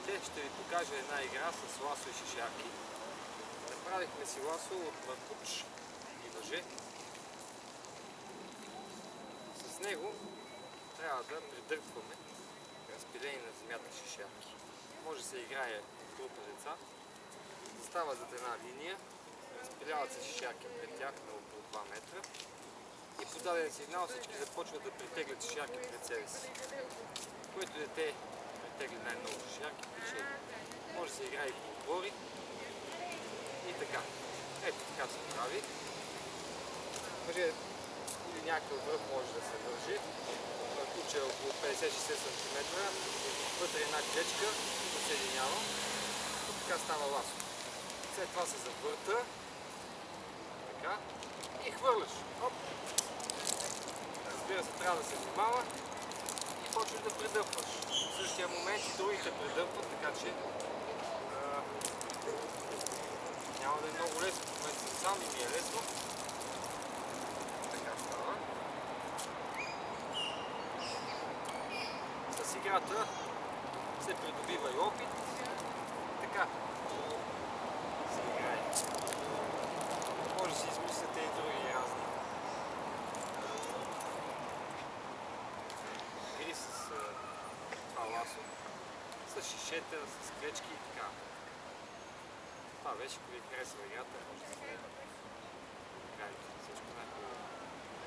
Здравейте, ще ви покажа една игра с ласо и шишарки. Направихме си ласо от маркуч и въже. С него трябва да придърпваме разпилени на земята шишарки. Може да се играе група деца. Застава зад една линия, разпиляват се шишарки пред тях на около 2 метра и по даден сигнал всички започват да притеглят шишарки пред себе си. Което дете притегли най-много шишарки, печели. Може да се играе и по отбори и така. Ето така се прави. Въже или някакъв връх може да се държи. Маркуче е около 50-60 см. Вътре една клечка да се съединява. И така става ласо. След това се завърта. Така. И хвърляш. Оп! Разбира се, трябва да се внимава. И почваш да придърпваш. В същия момент и другите придърпват, така че няма да е много лесно. В момента сам и ми е лесно. Така става. С играта се придобива и опит. Така се играе. Може да си измислите и други разни игри с това ласо, с шишета, с клечки и така. Това беше, ако ви харесва играта, може да се играете всичко най-хубаво.